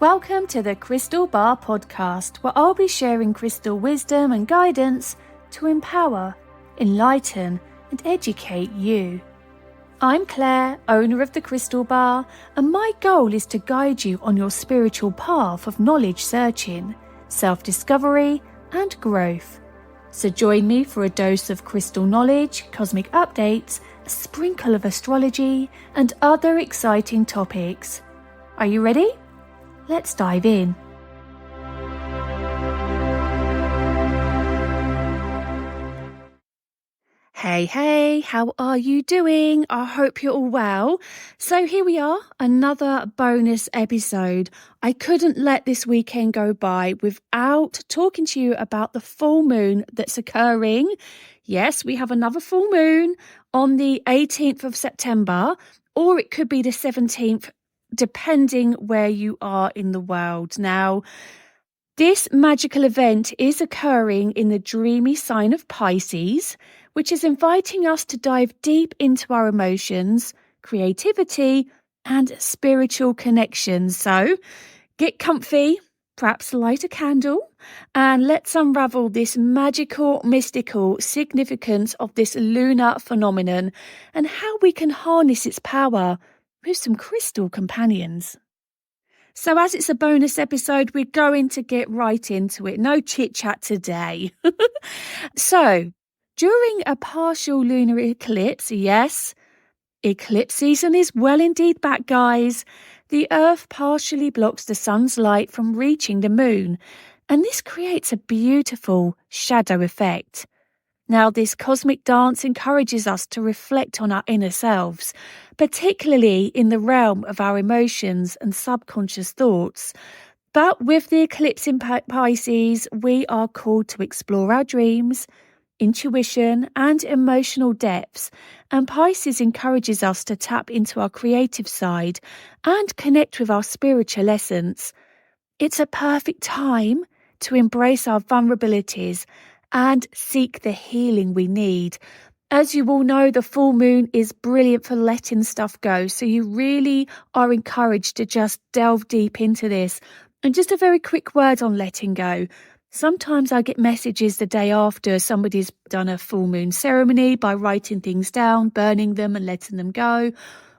Welcome to the Crystal Bar podcast, where I'll be sharing crystal wisdom and guidance to empower, enlighten, and educate you. I'm Claire, owner of the Crystal Bar, and my goal is to guide you on your spiritual path of knowledge searching, self-discovery, and growth. So join me for a dose of crystal knowledge, cosmic updates, a sprinkle of astrology, and other exciting topics. Are you ready? Let's dive in. Hey, how are you doing? I hope you're all well. So here we are, another bonus episode. I couldn't let this weekend go by without talking to you about the full moon that's occurring. Yes, we have another full moon on the 18th of September, or it could be the 17th, depending where you are in the world. Now, this magical event is occurring in the dreamy sign of Pisces, which is inviting us to dive deep into our emotions, creativity, and spiritual connections. So get comfy, perhaps light a candle, and let's unravel this magical, mystical significance of this lunar phenomenon and how we can harness its power with some crystal companions. So as it's a bonus episode, we're going to get right into it. No chit-chat today. So, during a partial lunar eclipse, yes, eclipse season is well indeed back, guys. The Earth partially blocks the sun's light from reaching the moon, and this creates a beautiful shadow effect. Now, this cosmic dance encourages us to reflect on our inner selves, particularly in the realm of our emotions and subconscious thoughts. But with the eclipse in Pisces, we are called to explore our dreams, intuition, and emotional depths. And Pisces encourages us to tap into our creative side and connect with our spiritual essence. It's a perfect time to embrace our vulnerabilities and seek the healing we need. As you all know, the full moon is brilliant for letting stuff go, so you really are encouraged to just delve deep into this. And just a very quick word on letting go. Sometimes I get messages the day after somebody's done a full moon ceremony by writing things down, burning them and letting them go,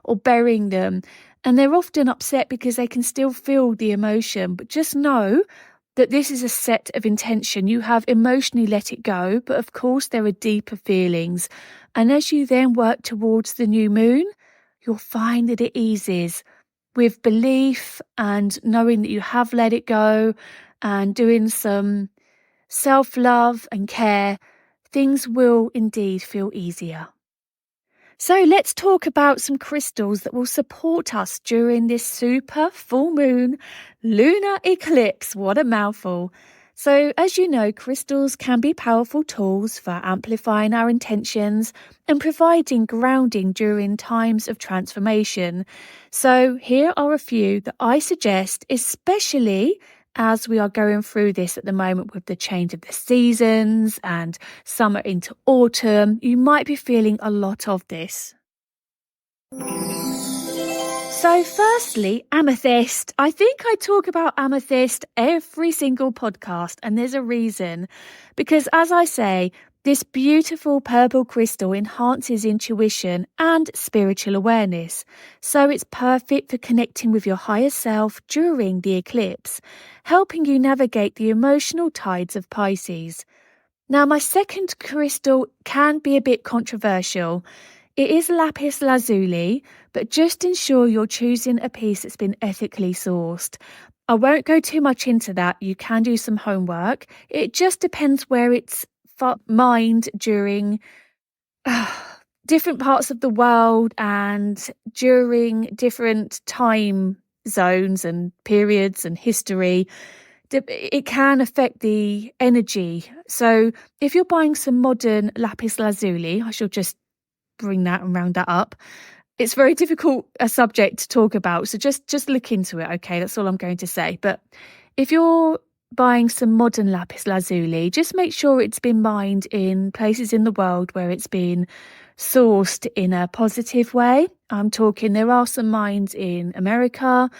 or burying them. And they're often upset because they can still feel the emotion, but just know that this is a set of intention. You have emotionally let it go, but of course there are deeper feelings. And as you then work towards the new moon, you'll find that it eases with belief and knowing that you have let it go and doing some self-love and care. Things will indeed feel easier. So let's talk about some crystals that will support us during this super full moon lunar eclipse. What a mouthful. So as you know, crystals can be powerful tools for amplifying our intentions and providing grounding during times of transformation. So here are a few that I suggest, especially as we are going through this at the moment with the change of the seasons and summer into autumn. You might be feeling a lot of this. So firstly, amethyst. I think I talk about amethyst every single podcast, and there's a reason. Because as I say, this beautiful purple crystal enhances intuition and spiritual awareness. So it's perfect for connecting with your higher self during the eclipse, helping you navigate the emotional tides of Pisces. Now, my second crystal can be a bit controversial. It is lapis lazuli, but just ensure you're choosing a piece that's been ethically sourced. I won't go too much into that. You can do some homework. It just depends where it's mined during different parts of the world and during different time zones and periods and history. It can affect the energy. So if you're buying some modern lapis lazuli, I shall just bring that and round that up. It's very difficult a subject to talk about, so just look into it, okay? That's all I'm going to say. But if you're buying some modern lapis lazuli, just make sure it's been mined in places in the world where it's been sourced in a positive way. I'm talking, there are some mines in America.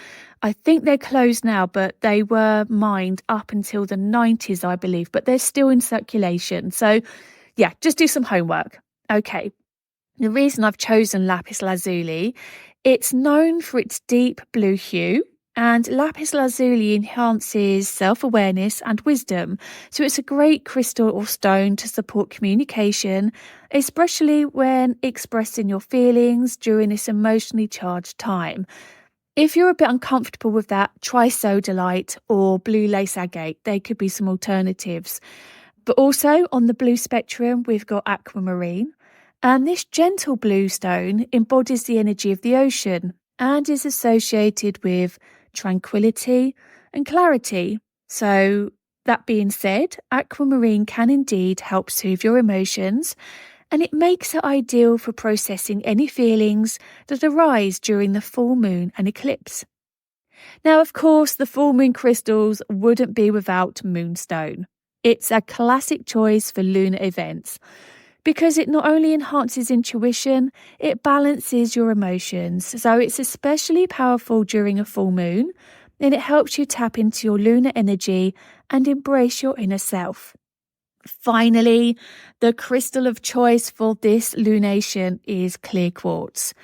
I think they're closed now, but they were mined up until the 90s, I believe, but they're still in circulation. So yeah, just do some homework. Okay. The reason I've chosen lapis lazuli, it's known for its deep blue hue, and lapis lazuli enhances self-awareness and wisdom. So it's a great crystal or stone to support communication, especially when expressing your feelings during this emotionally charged time. If you're a bit uncomfortable with that, try sodalite or blue lace agate. They could be some alternatives. But also on the blue spectrum, we've got aquamarine. And this gentle blue stone embodies the energy of the ocean and is associated with tranquility and clarity. So, that being said, aquamarine can indeed help soothe your emotions, and it makes it ideal for processing any feelings that arise during the full moon and eclipse. Now, of course, the full moon crystals wouldn't be without moonstone. It's a classic choice for lunar events because it not only enhances intuition, it balances your emotions. So it's especially powerful during a full moon, and it helps you tap into your lunar energy and embrace your inner self. Finally, the crystal of choice for this lunation is clear quartz.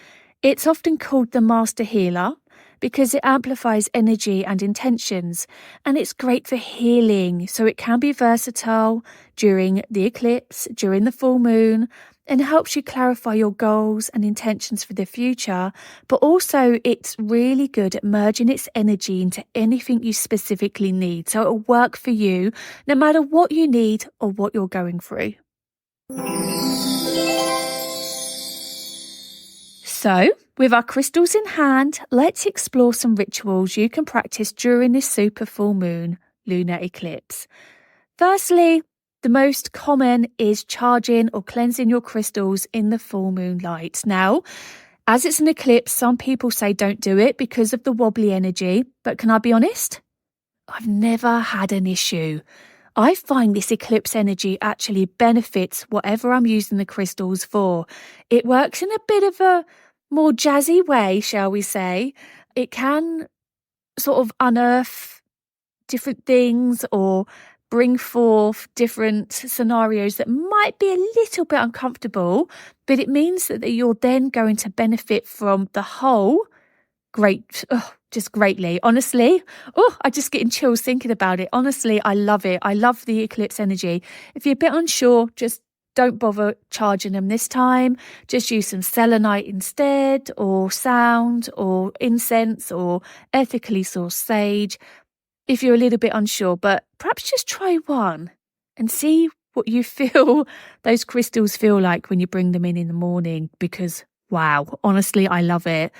It's often called the master healer because it amplifies energy and intentions, and it's great for healing. So it can be versatile during the eclipse, during the full moon, and helps you clarify your goals and intentions for the future. But also it's really good at merging its energy into anything you specifically need. So it'll work for you no matter what you need or what you're going through. So, with our crystals in hand, let's explore some rituals you can practice during this super full moon lunar eclipse. Firstly, the most common is charging or cleansing your crystals in the full moon light. Now, as it's an eclipse, some people say don't do it because of the wobbly energy, but can I be honest? I've never had an issue. I find this eclipse energy actually benefits whatever I'm using the crystals for. It works in a bit of a more jazzy way, shall we say. It can sort of unearth different things or bring forth different scenarios that might be a little bit uncomfortable, but it means that you're then going to benefit from the whole just greatly. Honestly, I'm just getting chills thinking about it. Honestly, I love it. I love the eclipse energy. If you're a bit unsure, just don't bother charging them this time. Just use some selenite instead, or sound, or incense, or ethically sourced sage if you're a little bit unsure. But perhaps just try one and see what you feel those crystals feel like when you bring them in the morning, because wow, honestly, I love it.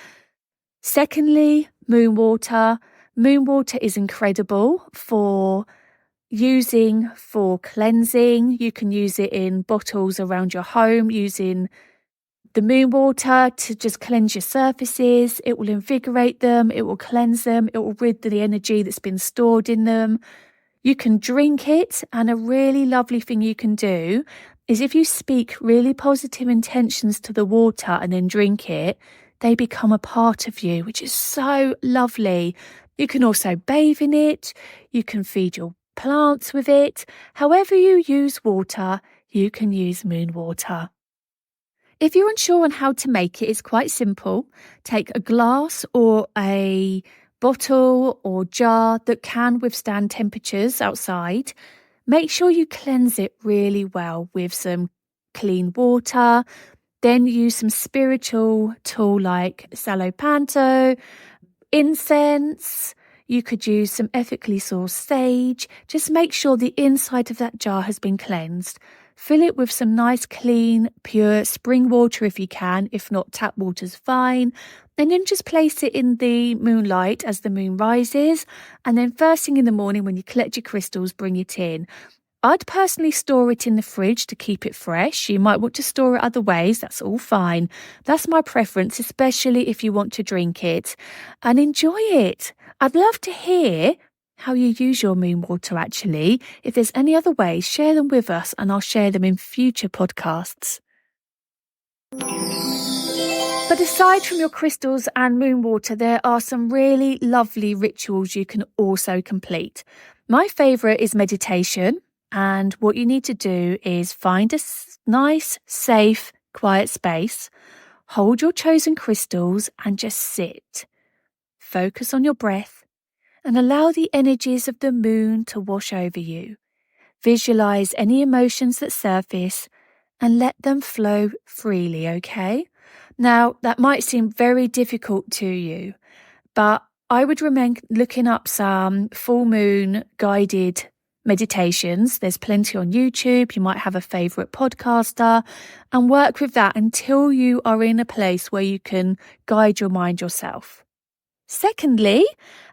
Secondly, moon water. Moon water is incredible for using for cleansing. You can use it in bottles around your home, using the moon water to just cleanse your surfaces. It will invigorate them, it will cleanse them, it will rid the energy that's been stored in them. You can drink it, and a really lovely thing you can do is if you speak really positive intentions to the water and then drink it, they become a part of you, which is so lovely. You can also bathe in it. You can feed your plants with it. However you use water, you can use moon water. If you're unsure on how to make it, it's quite simple. Take a glass or a bottle or jar that can withstand temperatures outside. Make sure you cleanse it really well with some clean water. Then use some spiritual tool like salopanto, incense. You could use some ethically sourced sage. Just make sure the inside of that jar has been cleansed. Fill it with some nice, clean, pure spring water if you can. If not, tap water's fine. And then just place it in the moonlight as the moon rises. And then first thing in the morning when you collect your crystals, bring it in. I'd personally store it in the fridge to keep it fresh. You might want to store it other ways, that's all fine. That's my preference, especially if you want to drink it and enjoy it. I'd love to hear how you use your moon water actually. If there's any other ways, share them with us and I'll share them in future podcasts. But aside from your crystals and moon water, there are some really lovely rituals you can also complete. My favourite is meditation, and what you need to do is find a nice, safe, quiet space, hold your chosen crystals and just sit. Focus on your breath and allow the energies of the moon to wash over you. Visualise any emotions that surface and let them flow freely, okay? Now, that might seem very difficult to you, but I would recommend looking up some full moon guided meditations. There's plenty on YouTube. You might have a favourite podcaster and work with that until you are in a place where you can guide your mind yourself. Secondly,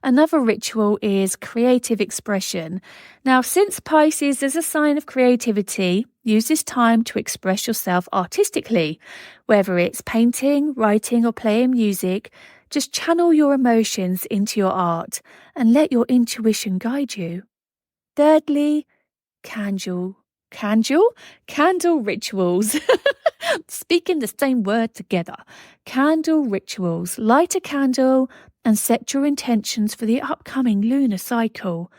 another ritual is creative expression. Now, since Pisces is a sign of creativity, use this time to express yourself artistically. Whether it's painting, writing, or playing music, just channel your emotions into your art and let your intuition guide you. Thirdly, candle rituals. Speaking the same word together. Candle rituals. Light a candle and set your intentions for the upcoming lunar cycle.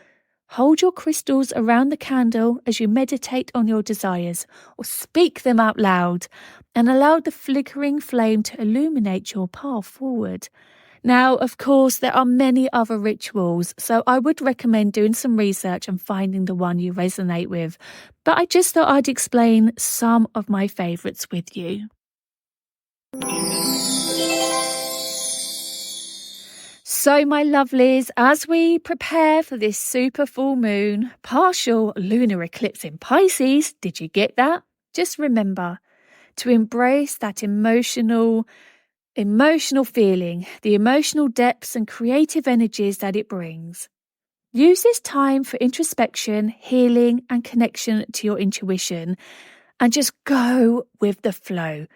Hold your crystals around the candle as you meditate on your desires, or speak them out loud, and allow the flickering flame to illuminate your path forward. Now, of course, there are many other rituals, so I would recommend doing some research and finding the one you resonate with. But I just thought I'd explain some of my favourites with you. So, my lovelies, as we prepare for this super full moon, partial lunar eclipse in Pisces, did you get that? Just remember to embrace that emotional feeling, the emotional depths and creative energies that it brings. Use this time for introspection, healing, and connection to your intuition, and just go with the flow.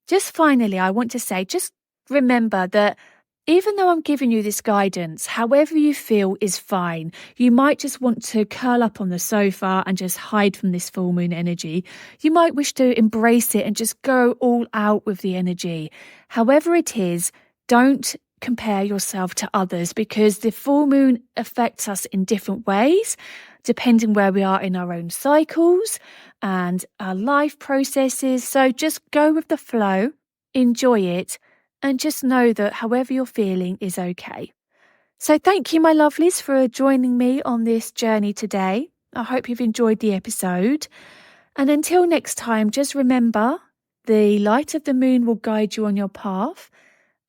Just finally, I want to say, just remember that even though I'm giving you this guidance, however you feel is fine. You might just want to curl up on the sofa and just hide from this full moon energy. You might wish to embrace it and just go all out with the energy. However it is, don't compare yourself to others, because the full moon affects us in different ways, depending where we are in our own cycles and our life processes. So just go with the flow, enjoy it, and just know that however you're feeling is okay. So thank you, my lovelies, for joining me on this journey today. I hope you've enjoyed the episode. And until next time, just remember, the light of the moon will guide you on your path,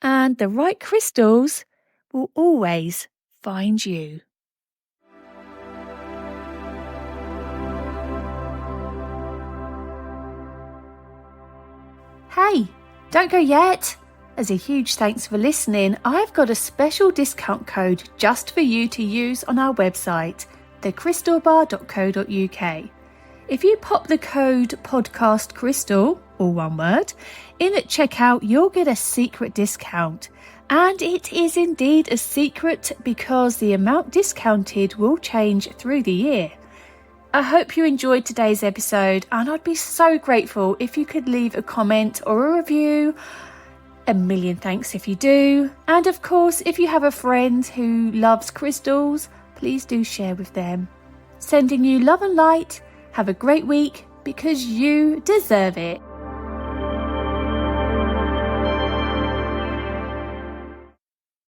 and the right crystals will always find you. Hey, don't go yet. As a huge thanks for listening, I've got a special discount code just for you to use on our website, thecrystalbar.co.uk. If you pop the code podcastcrystal, all one word, in at checkout, you'll get a secret discount. And it is indeed a secret because the amount discounted will change through the year. I hope you enjoyed today's episode, and I'd be so grateful if you could leave a comment or a review. A million thanks if you do. And of course, if you have a friend who loves crystals, please do share with them. Sending you love and light. Have a great week, because you deserve it.